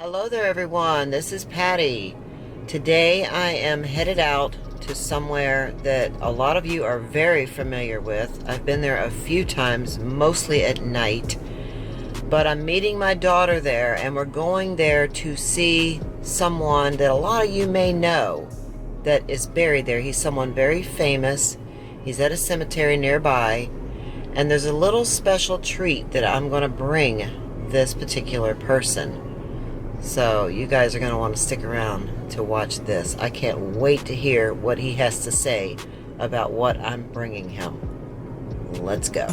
Hello there everyone, this is Patty. Today I am headed out to somewhere that a lot of you are very familiar with. I've been there a few times, mostly at night. But I'm meeting my daughter there, and we're going there to see someone that a lot of you may know that is buried there. He's someone very famous. He's at a cemetery nearby. And there's a little special treat that I'm going to bring this particular person. So you guys are going to want to stick around to watch this. I can't wait to hear what he has to say about what I'm bringing him. Let's go.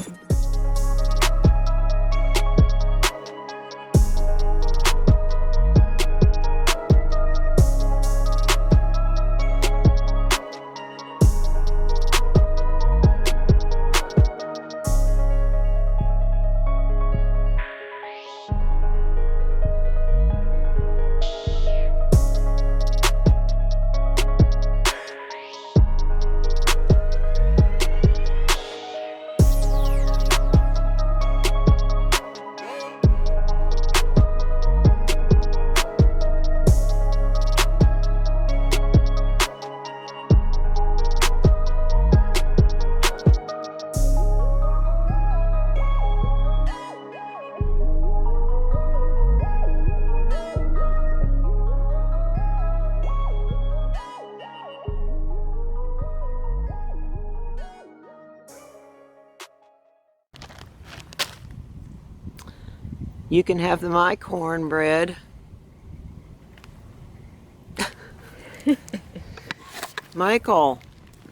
You can have my cornbread. Michael,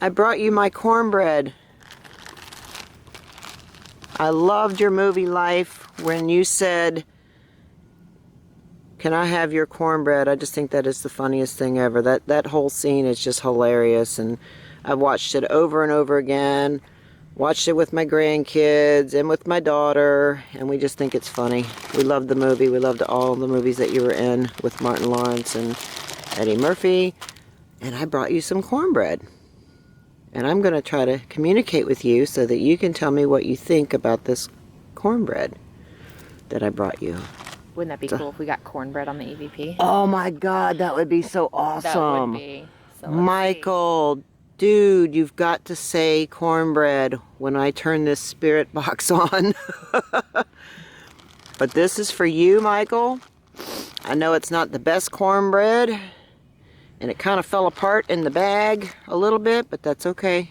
I brought you my cornbread. I loved your movie Life when you said, "Can I have your cornbread?" I just think that is the funniest thing ever. That whole scene is just hilarious, and I've watched it over and over again. Watched it with my grandkids and with my daughter, and we just think it's funny. We loved the movie. We loved all the movies that you were in with Martin Lawrence and Eddie Murphy. And I brought you some cornbread. And I'm going to try to communicate with you so that you can tell me what you think about this cornbread that I brought you. Wouldn't that be cool if we got cornbread on the EVP? Oh my God, that would be so awesome. That would be. So Michael, dude, you've got to say cornbread when I turn this spirit box on. But this is for you, Michael. I know it's not the best cornbread, and it kind of fell apart in the bag a little bit, but that's okay.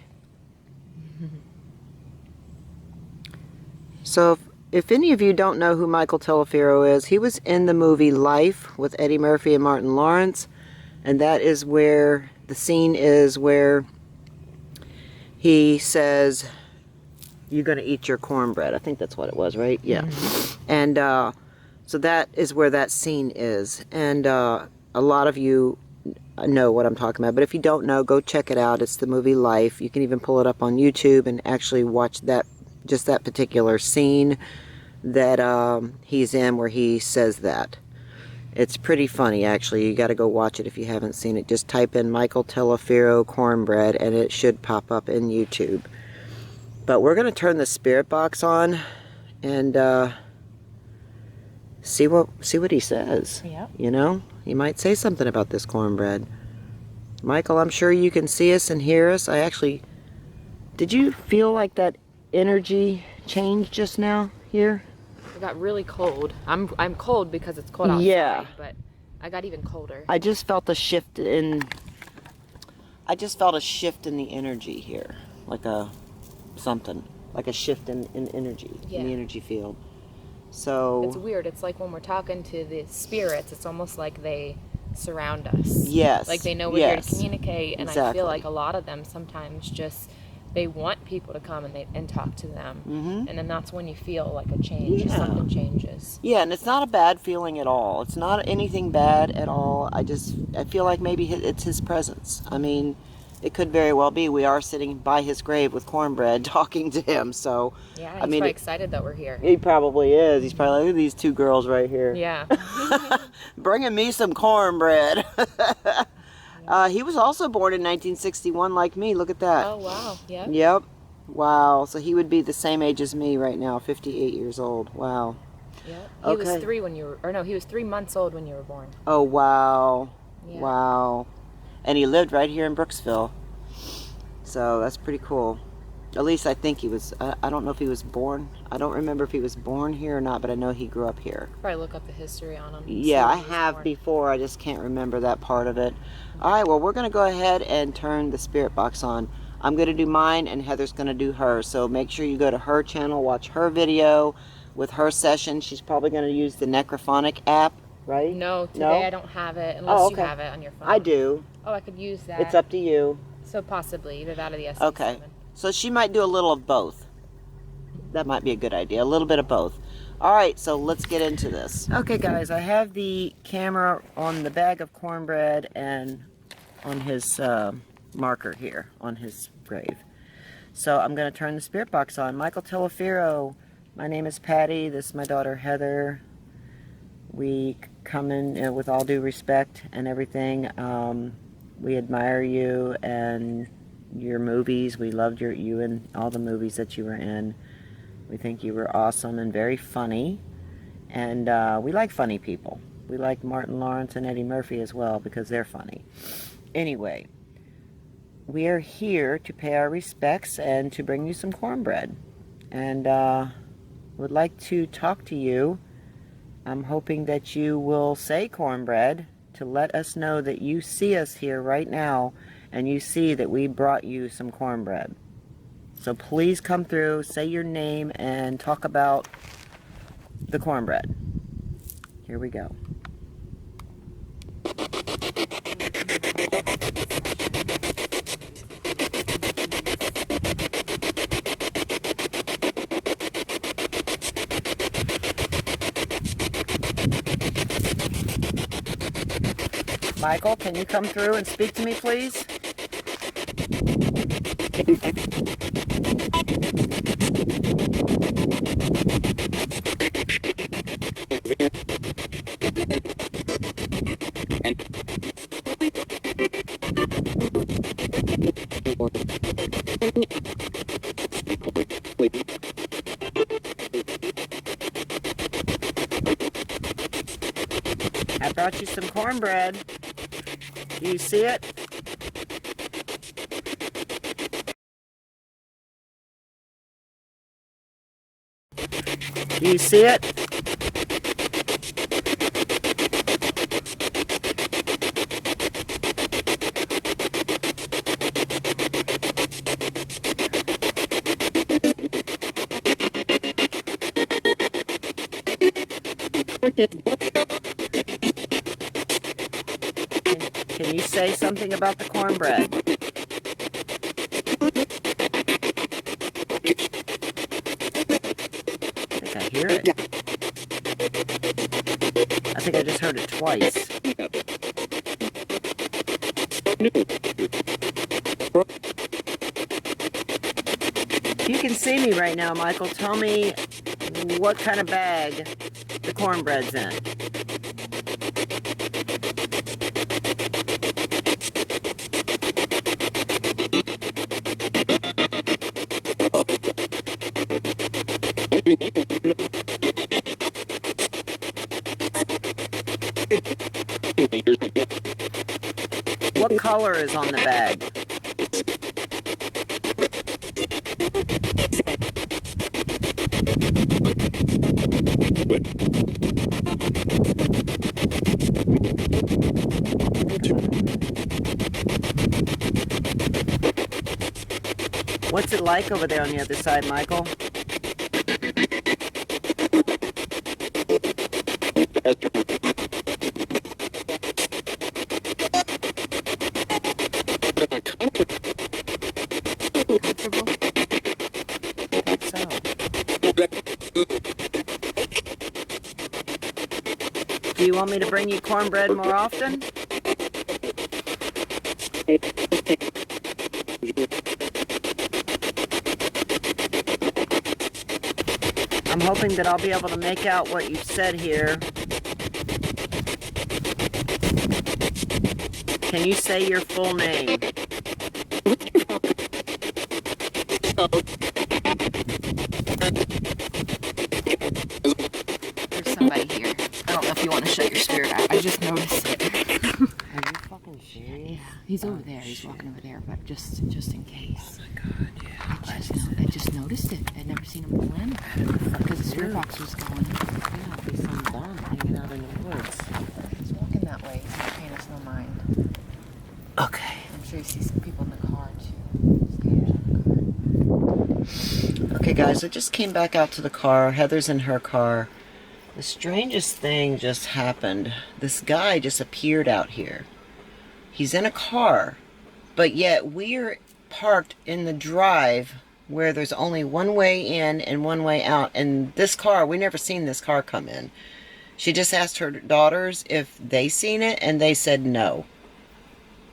So if any of you don't know who Michael Teleferro is, he was in the movie Life with Eddie Murphy and Martin Lawrence, and that is where the scene is where he says, "You're going to eat your cornbread." I think that's what it was, right? Yeah. And so that is where that scene is. And a lot of you know what I'm talking about. But if you don't know, go check it out. It's the movie Life. You can even pull it up on YouTube and actually watch that, just that particular scene that he's in where he says that. It's pretty funny, actually. You got to go watch it if you haven't seen it. Just type in Michael Teleferro cornbread, and it should pop up in YouTube. But we're going to turn the spirit box on and see what he says. Yep. You know, he might say something about this cornbread. Michael, I'm sure you can see us and hear us. Did you feel like that energy change just now here? It got really cold. I'm cold because it's cold outside. Yeah. But I got even colder. I just felt a shift in the energy here, like a shift in energy, in the energy field. So it's weird. It's like when we're talking to the spirits, it's almost like they surround us. Yes. Like they know we're here to communicate, and exactly. I feel like a lot of them sometimes just they want people to come and talk to them. Mm-hmm. And then that's when you feel like a change. Yeah. Something changes. Yeah, and it's not a bad feeling at all. It's not anything bad at all. I feel like maybe it's his presence. I mean, it could very well be. We are sitting by his grave with cornbread talking to him. So yeah, he's probably excited that we're here. He probably is. He's probably like, look at these two girls right here. Yeah. Bringing me some cornbread. He was also born in 1961 like me. Look at that. Oh, wow. Yeah. Yep. Wow. So he would be the same age as me right now, 58 years old. Wow. Yep. He Okay. was 3 when you were, or no, he was 3 months old when you were born. Oh, wow. Yeah. Wow. And he lived right here in Brooksville. So that's pretty cool. At least I think he was, I don't know if he was born. I don't remember if he was born here or not, but I know he grew up here. Probably look up the history on him. Yeah, I have before. I just can't remember that part of it. All right, well, we're going to go ahead and turn the spirit box on. I'm going to do mine, and Heather's going to do hers. So make sure you go to her channel, watch her video with her session. She's probably going to use the Necrophonic app, right? No, today I don't have it unless Oh, okay. you have it on your phone. I do. Oh, I could use that. It's up to you. So possibly either that or the SD7. Okay. So she might do a little of both. That might be a good idea. A little bit of both. All right, so let's get into this. Okay, guys, I have the camera on the bag of cornbread and on his marker here, on his grave. So I'm going to turn the spirit box on. Michael Telefero, my name is Patty. This is my daughter, Heather. We come in with all due respect and everything. We admire you and your movies. We loved you in all the movies that you were in. We think you were awesome and very funny. And we like funny people. We like Martin Lawrence and Eddie Murphy as well because they're funny. Anyway, we are here to pay our respects and to bring you some cornbread. And would like to talk to you. I'm hoping that you will say cornbread to let us know that you see us here right now and you see that we brought you some cornbread. So please come through, say your name, and talk about the cornbread. Here we go. Michael, can you come through and speak to me, please? I brought you some cornbread. Do you see it? Do you see it? Can you say something about the cornbread? I think I hear it. I think I just heard it twice. If you can see me right now, Michael, tell me what kind of bag the cornbread's in. What color is on the bag? What's it like over there on the other side, Michael? Comfortable? I think so. Do you want me to bring you cornbread more often? I'm hoping that I'll be able to make out what you've said here. Can you say your full name? He's over there. He's walking over there, but just in case. Oh my God, yeah. I just noticed it. I'd never seen him pull in because the spirit box was going. Yeah, it'd be some bum hanging out in the woods. He's walking that way. He's not paying us no mind. Okay. I'm sure he sees people in the car too. Okay, guys, I just came back out to the car. Heather's in her car. The strangest thing just happened. This guy just appeared out here. He's in a car, but yet we're parked in the drive where there's only one way in and one way out. And this car, we never seen this car come in. She just asked her daughters if they seen it, and they said no.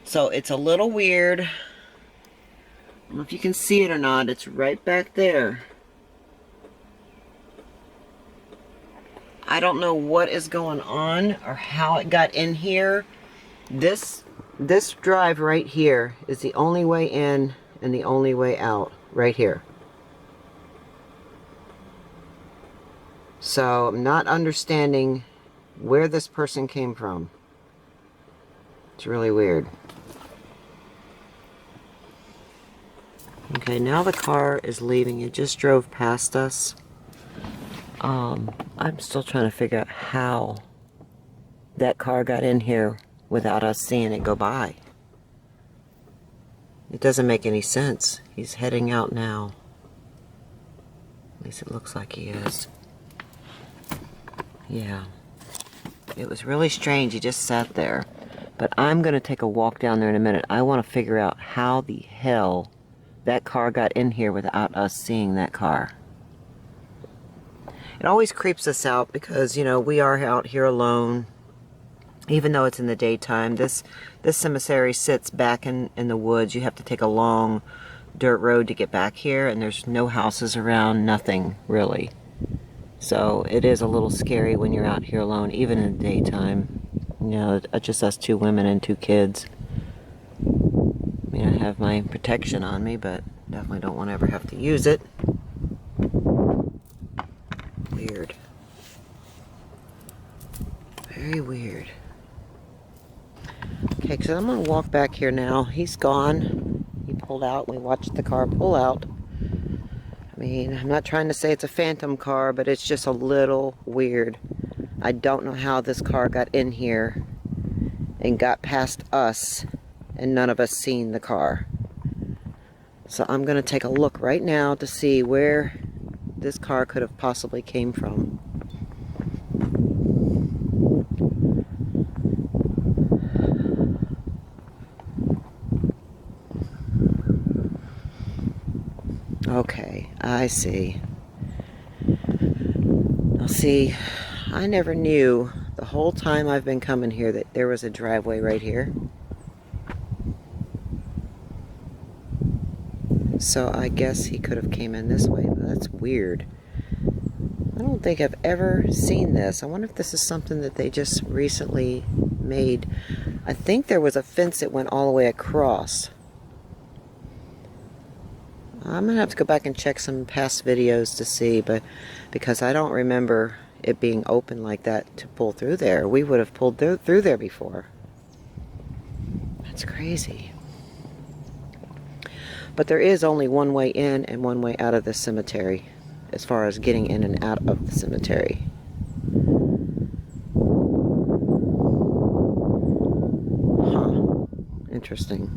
So it's a little weird. I don't know if you can see it or not. It's right back there. I don't know what is going on or how it got in here. This drive right here is the only way in and the only way out. Right here. So I'm not understanding where this person came from. It's really weird. Okay, now the car is leaving. It just drove past us. I'm still trying to figure out how that car got in here without us seeing it go by. It doesn't make any sense. He's heading out now. At least it looks like he is. Yeah. It was really strange. He just sat there. But I'm going to take a walk down there in a minute. I want to figure out how the hell that car got in here without us seeing that car. It always creeps us out because, you know, we are out here alone. Even though it's in the daytime, this cemetery sits back in the woods. You have to take a long dirt road to get back here, and there's no houses around, nothing really. So it is a little scary when you're out here alone, even in the daytime. You know, just us two women and two kids. I mean, I have my protection on me, but definitely don't want to ever have to use it. Weird. Very weird. Okay, so I'm going to walk back here now. He's gone. He pulled out. We watched the car pull out. I mean, I'm not trying to say it's a phantom car, but it's just a little weird. I don't know how this car got in here and got past us and none of us seen the car. So I'm going to take a look right now to see where this car could have possibly came from. Okay, I see. Now see, I never knew the whole time I've been coming here that there was a driveway right here. So I guess he could have came in this way. That's weird. I don't think I've ever seen this. I wonder if this is something that they just recently made. I think there was a fence that went all the way across. I'm going to have to go back and check some past videos to see, but because I don't remember it being open like that to pull through there. We would have pulled through there before. That's crazy. But there is only one way in and one way out of the cemetery, as far as getting in and out of the cemetery. Huh. Interesting.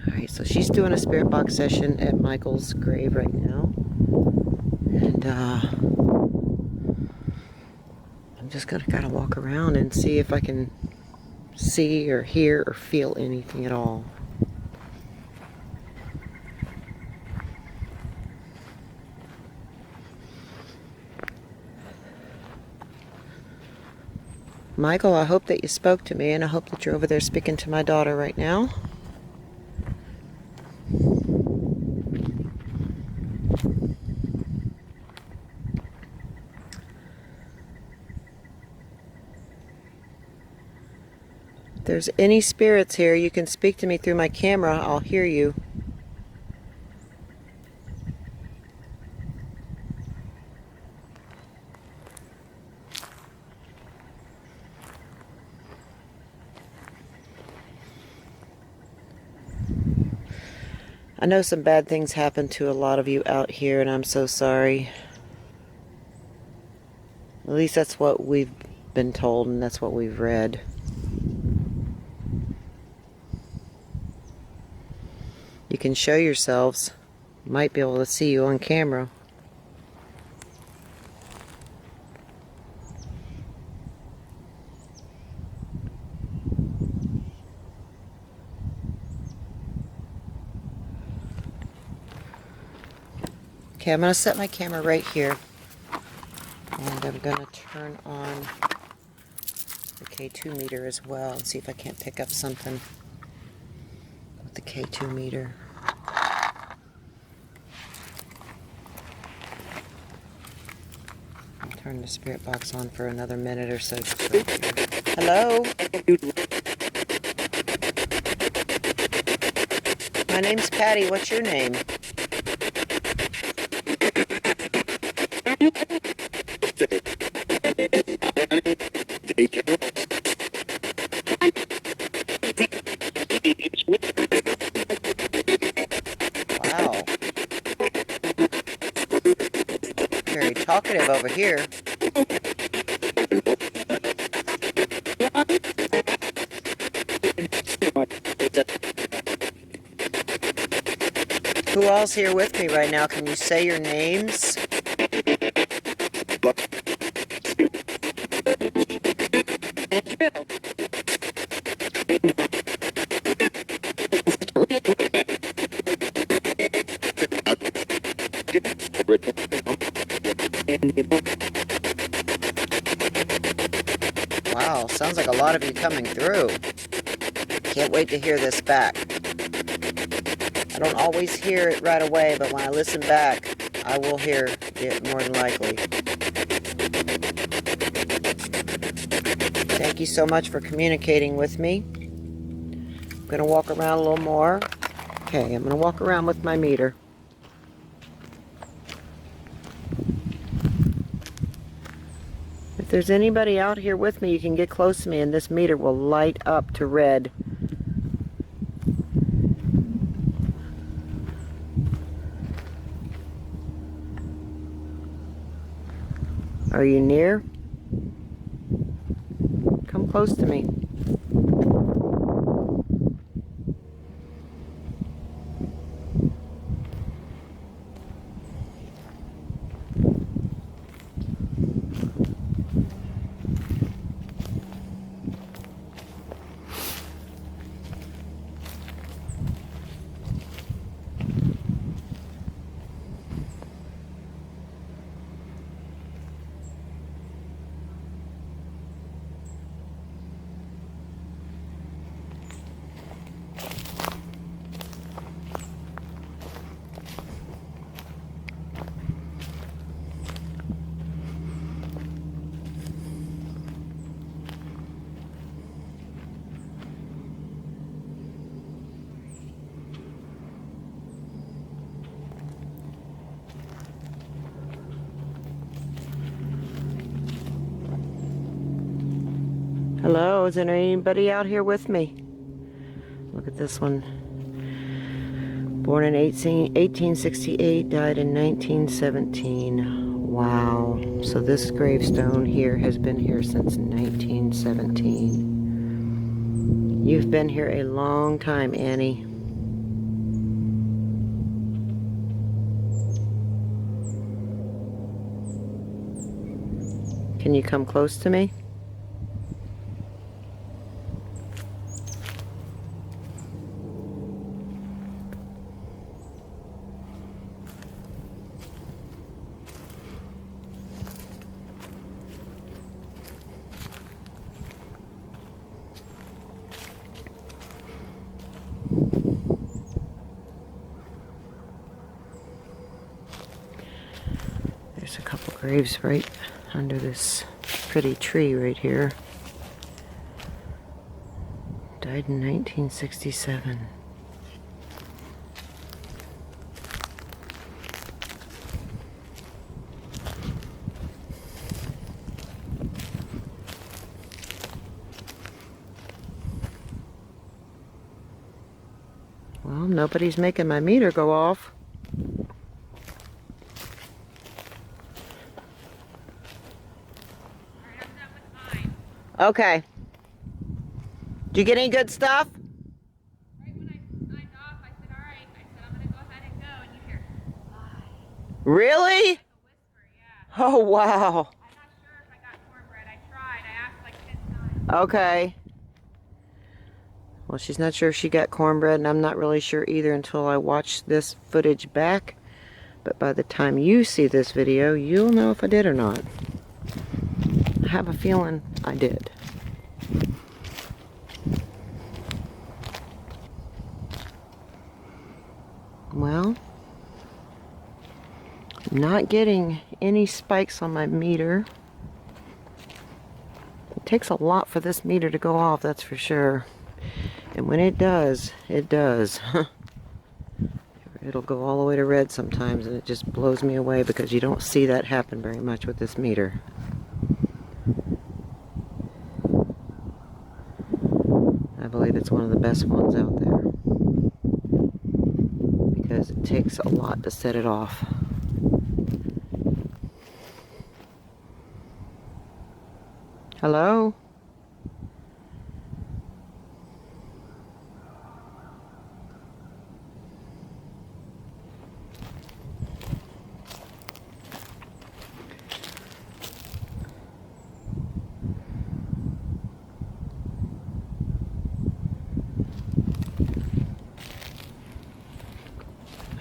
Alright, so she's doing a spirit box session at Michael's grave right now. And I'm just gonna kind of walk around and see if I can see or hear or feel anything at all. Michael, I hope that you spoke to me, and I hope that you're over there speaking to my daughter right now. If there's any spirits here, you can speak to me through my camera. I'll hear you. I know some bad things happen to a lot of you out here, and I'm so sorry. At least that's what we've been told, and that's what we've read. You can show yourselves. Might be able to see you on camera. Okay, I'm going to set my camera right here. And I'm going to turn on the K2 meter as well and see if I can't pick up something with the K2 meter. I'll turn the spirit box on for another minute or so. Hello? My name's Patty. What's your name? Wow. Very talkative over here. Who all's here with me right now? Can you say your names? Wow, sounds like a lot of you coming through. Can't wait to hear this back. I don't always hear it right away, but when I listen back, I will hear it more than likely. Thank you so much for communicating with me. I'm going to walk around a little more. Okay, I'm going to walk around with my meter. If there's anybody out here with me, you can get close to me and this meter will light up to red. Are you near? Come close to me. Hello, is there anybody out here with me? Look at this one. Born in 1868, died in 1917. Wow. So this gravestone here has been here since 1917. You've been here a long time, Annie. Can you come close to me? There's a couple graves right under this pretty tree right here. Died in 1967. Well, nobody's making my meter go off. Okay. Did you get any good stuff? Right when I signed off, I said, all right. I said, I'm going to go ahead and go. And you hear, bye. Really? Like a whisper, yeah. Oh, wow. I'm not sure if I got cornbread. I tried. I asked like 10 times. Okay. Well, she's not sure if she got cornbread, and I'm not really sure either until I watch this footage back. But by the time you see this video, you'll know if I did or not. I have a feeling I did. Well, not getting any spikes on my meter. It takes a lot for this meter to go off, that's for sure. And when it does, it does. It'll go all the way to red sometimes, and it just blows me away because you don't see that happen very much with this meter. I believe it's one of the best ones out there because it takes a lot to set it off. Hello?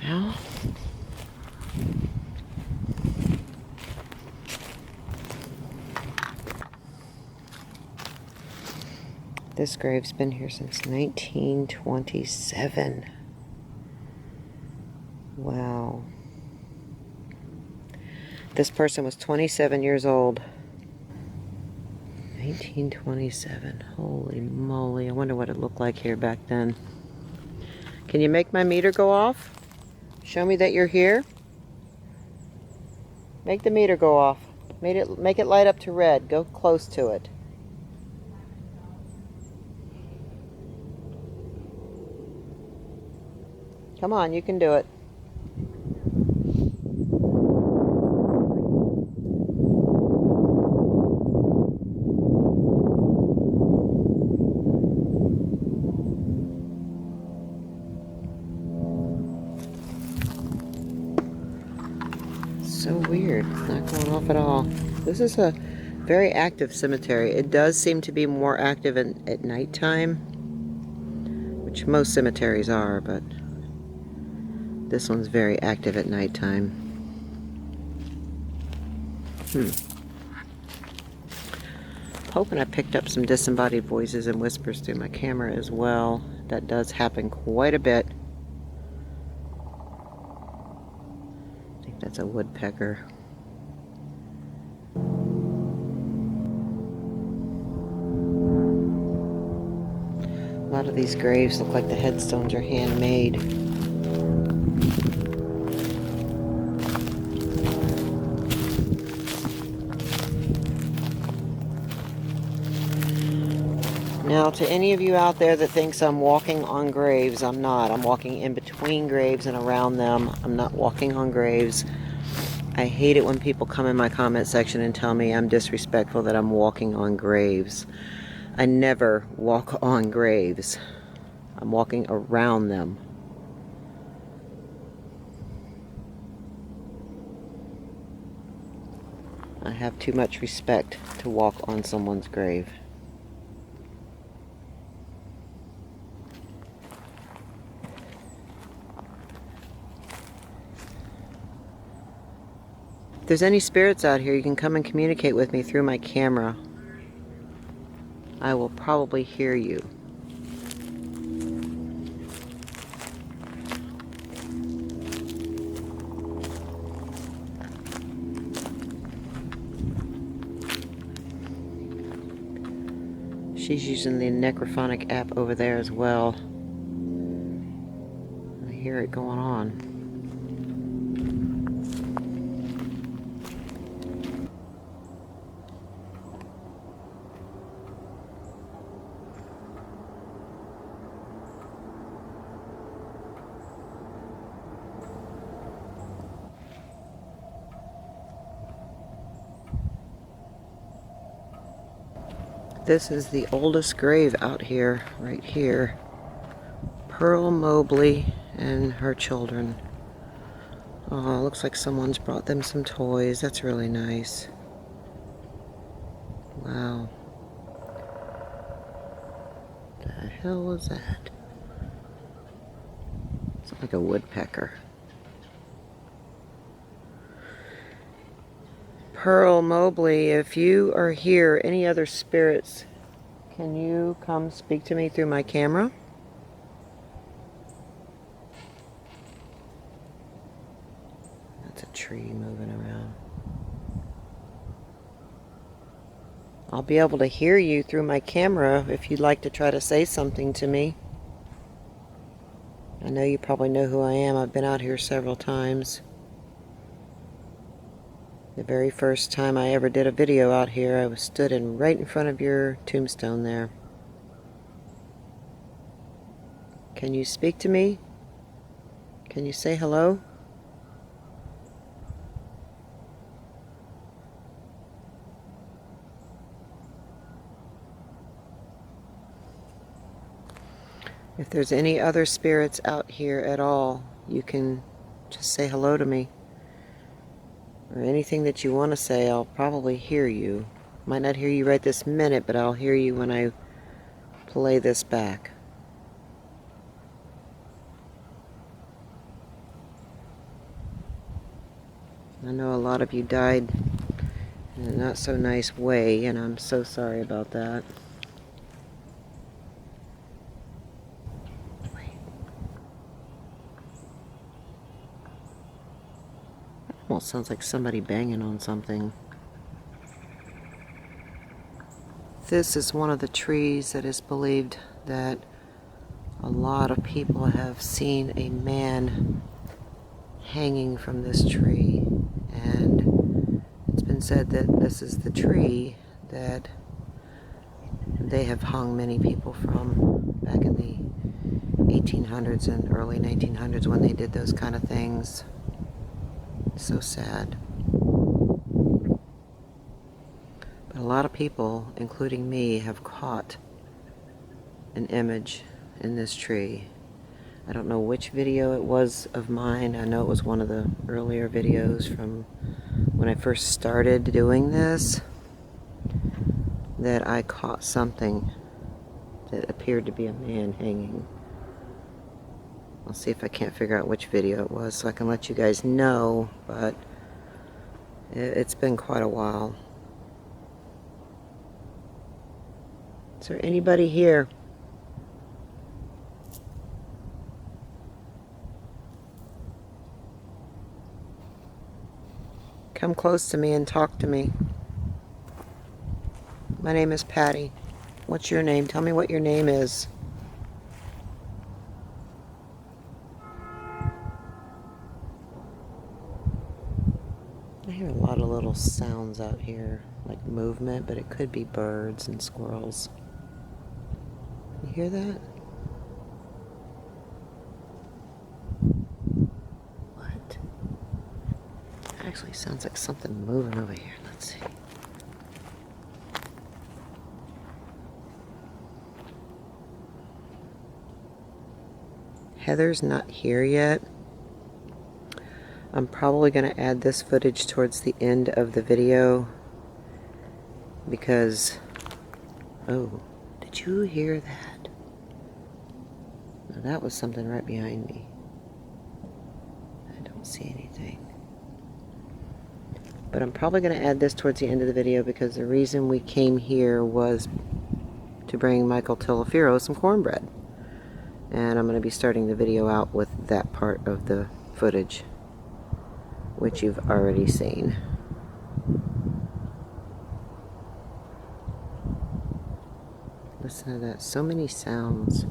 Well, this grave's been here since 1927. Wow. This person was 27 years old. 1927. Holy moly. I wonder what it looked like here back then. Can you make my meter go off? Show me that you're here. Make the meter go off. Make it light up to red. Go close to it. Come on, you can do it. So weird. It's not going off at all. This is a very active cemetery. It does seem to be more active at nighttime, which most cemeteries are, but this one's very active at nighttime. Hoping I picked up some disembodied voices and whispers through my camera as well. That does happen quite a bit. I think that's a woodpecker. A lot of these graves look like the headstones are handmade. Now, to any of you out there that thinks I'm walking on graves, I'm not. I'm walking in between graves and around them. I'm not walking on graves. I hate it when people come in my comment section and tell me I'm disrespectful that I'm walking on graves. I never walk on graves. I'm walking around them. I have too much respect to walk on someone's grave. If there's any spirits out here, you can come and communicate with me through my camera. I will probably hear you. She's using the necrophonic app over there as well. I hear it going on. This is the oldest grave out here, right here. Pearl Mobley and her children. Oh, looks like someone's brought them some toys. That's really nice. Wow. The hell is that? It's like a woodpecker. Pearl Mobley, if you are here, any other spirits, can you come speak to me through my camera? That's a tree moving around. I'll be able to hear you through my camera if you'd like to try to say something to me. I know you probably know who I am. I've been out here several times. The very first time I ever did a video out here, I was stood right in front of your tombstone there. Can you speak to me? Can you say hello? If there's any other spirits out here at all, you can just say hello to me. Or anything that you want to say, I'll probably hear you. Might not hear you right this minute, but I'll hear you when I play this back. I know a lot of you died in a not so nice way, and I'm so sorry about that. Almost sounds like somebody banging on something. This is one of the trees that is believed that a lot of people have seen a man hanging from this tree, and it's been said that this is the tree that they have hung many people from back in the 1800s and early 1900s when they did those kind of things. So sad. But a lot of people, including me, have caught an image in this tree. I don't know which video it was of mine. I know it was one of the earlier videos from when I first started doing this, that I caught something that appeared to be a man hanging. I'll see if I can't figure out which video it was so I can let you guys know, but it's been quite a while. Is there anybody here? Come close to me and talk to me. My name is Patty. What's your name? Tell me what your name is. I hear a lot of little sounds out here, like movement, but it could be birds and squirrels. You hear that? What? Actually sounds like something moving over here. Let's see. Heather's not here yet. I'm probably going to add this footage towards the end of the video because, oh, did you hear that? No, that was something right behind me. I don't see anything. But I'm probably going to add this towards the end of the video because the reason we came here was to bring Michael Telefero some cornbread. And I'm going to be starting the video out with that part of the footage, which you've already seen. Listen to that. So many sounds.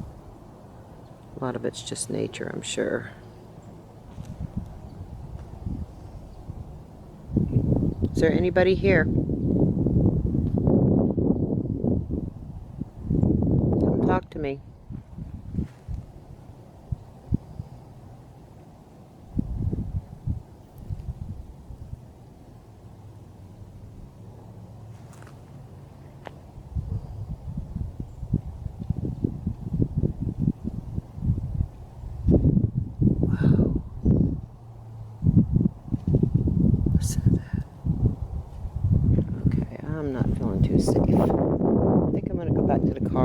A lot of it's just nature, I'm sure. Is there anybody here? Come talk to me.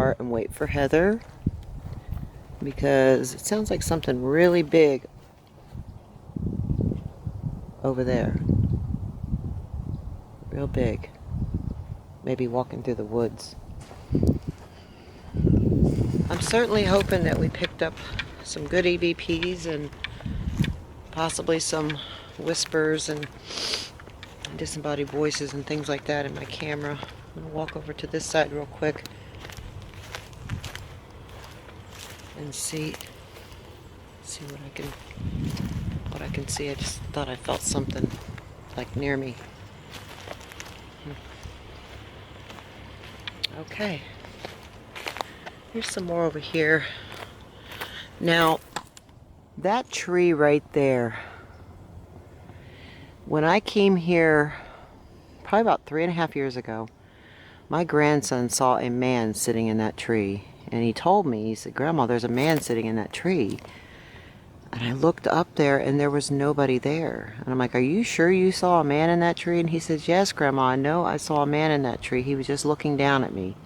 car and wait for Heather, because it sounds like something really big over there. Real big. Maybe walking through the woods. I'm certainly hoping that we picked up some good EVPs and possibly some whispers and disembodied voices and things like that in my camera. I'm going to walk over to this side real quick and see what I can see. I just thought I felt something like near me. Okay. Here's some more over here. Now, that tree right there, when I came here probably about 3.5 years ago, my grandson saw a man sitting in that tree. And he told me, he said, "Grandma, there's a man sitting in that tree." And I looked up there and there was nobody there. And I'm like, "Are you sure you saw a man in that tree?" And he says, "Yes, Grandma, I know I saw a man in that tree. He was just looking down at me."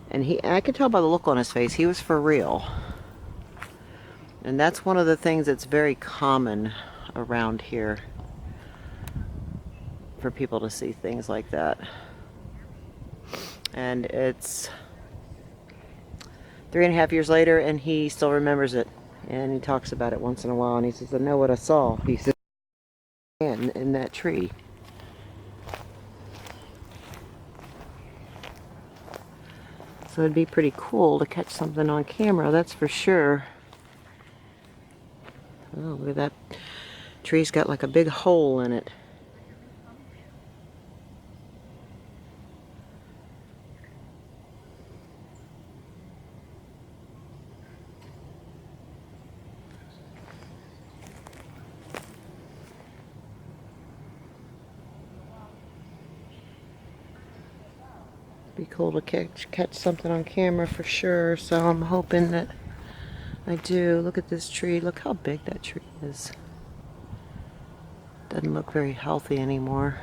And I could tell by the look on his face, he was for real. And that's one of the things that's very common around here, for people to see things like that. And it's 3.5 years later and he still remembers it. And he talks about it once in a while and he says, "I know what I saw." He said, "Man in that tree." So it'd be pretty cool to catch something on camera, that's for sure. Oh, look at that. Tree's got like a big hole in it. Be cool to catch something on camera for sure, so I'm hoping that I do. Look at this tree. Look how big that tree is. Doesn't look very healthy anymore.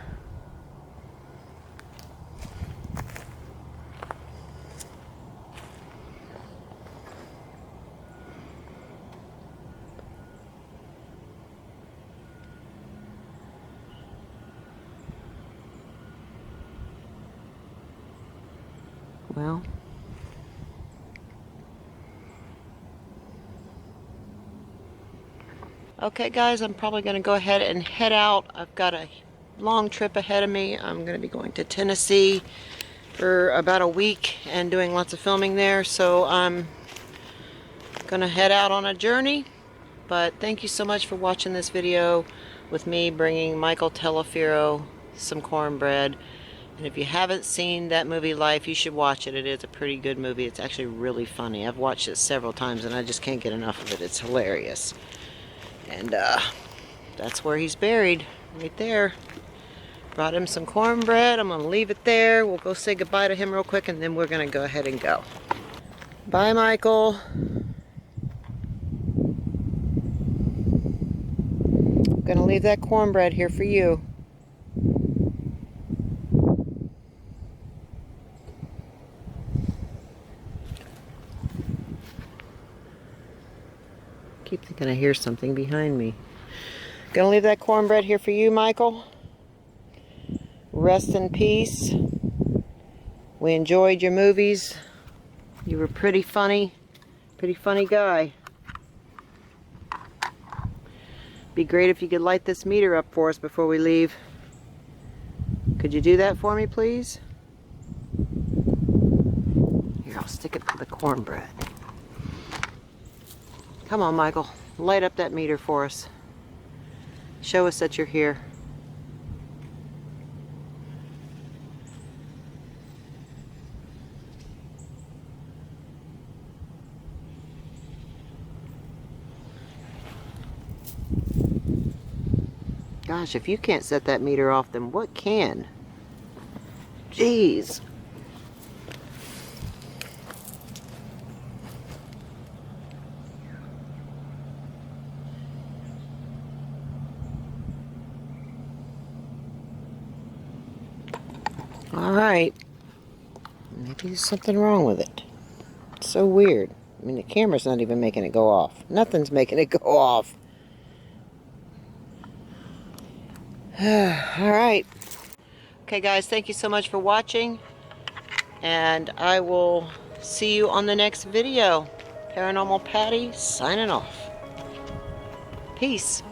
Well, okay guys, I'm probably going to go ahead and head out. I've got a long trip ahead of me. I'm going to be going to Tennessee for about a week and doing lots of filming there, so I'm going to head out on a journey. But thank you so much for watching this video with me bringing Michael Telefiero some cornbread. And if you haven't seen that movie Life, you should watch it. It is a pretty good movie. It's actually really funny. I've watched it several times and I just can't get enough of it. It's hilarious. And that's where he's buried, right there. Brought him some cornbread. I'm going to leave it there. We'll go say goodbye to him real quick and then we're going to go ahead and go. Bye, Michael. I'm going to leave that cornbread here for you. Keep thinking I hear something behind me. Gonna leave that cornbread here for you, Michael. Rest in peace. We enjoyed your movies. You were pretty funny guy. Be great if you could light this meter up for us before we leave. Could you do that for me, please? Here, I'll stick it to the cornbread. Come on, Michael. Light up that meter for us. Show us that you're here. Gosh, if you can't set that meter off, then what can? Jeez. All right. Maybe there's something wrong with it. So weird. I mean, the camera's not even making it go off. Nothing's making it go off. Alright. Okay, guys, thank you so much for watching. And I will see you on the next video. Paranormal Patty signing off. Peace.